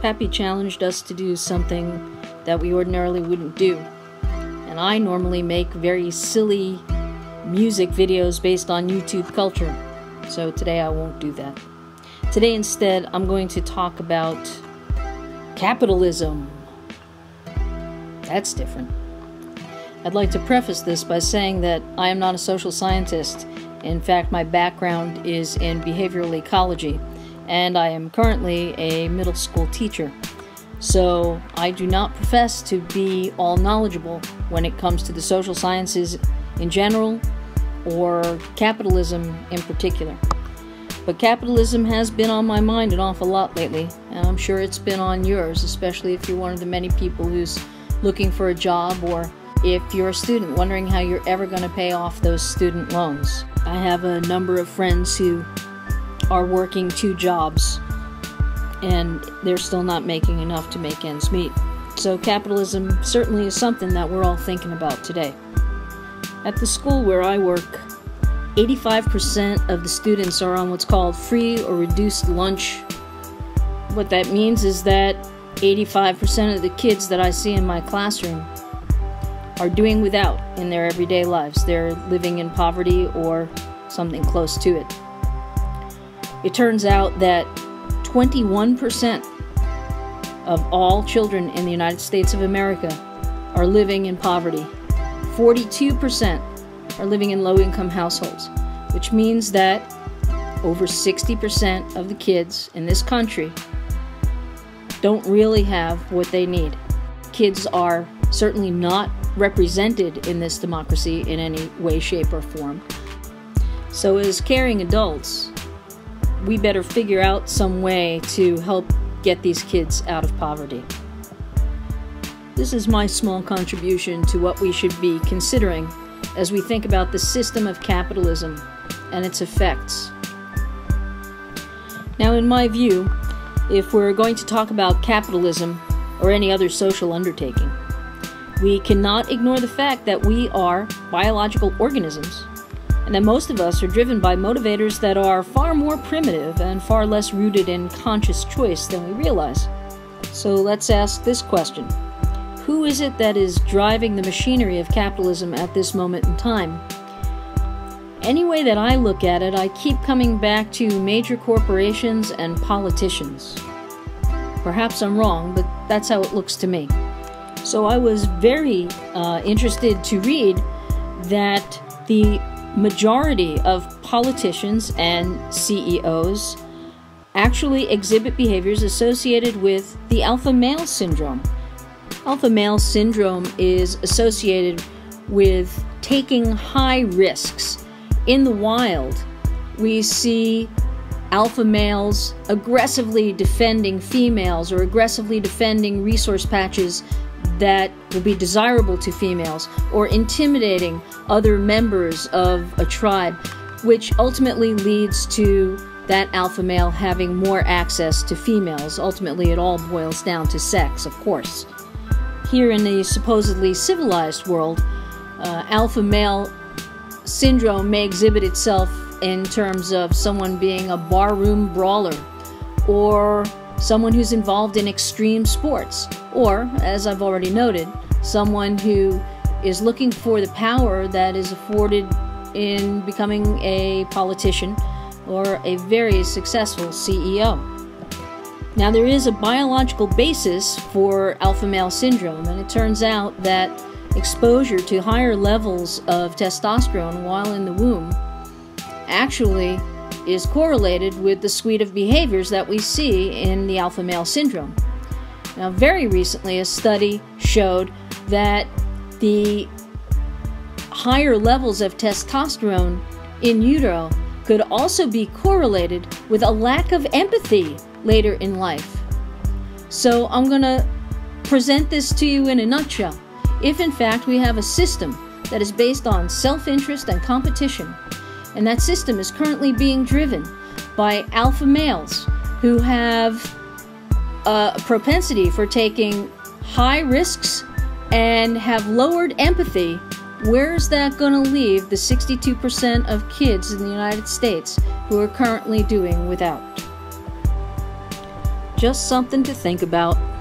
Pappy challenged us to do something that we ordinarily wouldn't do. And I normally make very silly music videos based on YouTube culture. So today I won't do that. Today instead I'm going to talk about capitalism. That's different. I'd like to preface this by saying that I am not a social scientist. In fact, my background is in behavioral ecology, and I am currently a middle school teacher. So I do not profess to be all knowledgeable when it comes to the social sciences in general or capitalism in particular. But capitalism has been on my mind an awful lot lately, and I'm sure it's been on yours, especially if you're one of the many people who's looking for a job, or if you're a student wondering how you're ever going to pay off those student loans. I have a number of friends who are working 2 jobs, and they're still not making enough to make ends meet. So capitalism certainly is something that we're all thinking about today. At the school where I work, 85% of the students are on what's called free or reduced lunch. What that means is that 85% of the kids that I see in my classroom are doing without in their everyday lives. They're living in poverty or something close to it. It turns out that 21% of all children in the United States of America are living in poverty. 42% are living in low-income households, which means that over 60% of the kids in this country don't really have what they need. Kids are certainly not represented in this democracy in any way, shape, or form. So as caring adults, we better figure out some way to help get these kids out of poverty. This is my small contribution to what we should be considering as we think about the system of capitalism and its effects. Now, in my view, if we're going to talk about capitalism or any other social undertaking, we cannot ignore the fact that we are biological organisms, and that most of us are driven by motivators that are far more primitive and far less rooted in conscious choice than we realize. So let's ask this question. Who is it that is driving the machinery of capitalism at this moment in time? Any way that I look at it, I keep coming back to major corporations and politicians. Perhaps I'm wrong, but that's how it looks to me. So I was very interested to read that the majority of politicians and CEOs actually exhibit behaviors associated with the alpha male syndrome. Alpha male syndrome is associated with taking high risks. In the wild, we see alpha males aggressively defending females or aggressively defending resource patches that will be desirable to females, or intimidating other members of a tribe, which ultimately leads to that alpha male having more access to females. Ultimately, it all boils down to sex, of course. Here in the supposedly civilized world, alpha male syndrome may exhibit itself in terms of someone being a barroom brawler, or someone who's involved in extreme sports, or, as I've already noted, someone who is looking for the power that is afforded in becoming a politician or a very successful CEO. Now, there is a biological basis for alpha male syndrome, and it turns out that exposure to higher levels of testosterone while in the womb actually is correlated with the suite of behaviors that we see in the alpha male syndrome. Now, very recently, a study showed that the higher levels of testosterone in utero could also be correlated with a lack of empathy later in life. So I'm going to present this to you in a nutshell. If in fact we have a system that is based on self-interest and competition, and that system is currently being driven by alpha males who have a propensity for taking high risks and have lowered empathy, where's that going to leave the 62% of kids in the United States who are currently doing without? Just something to think about.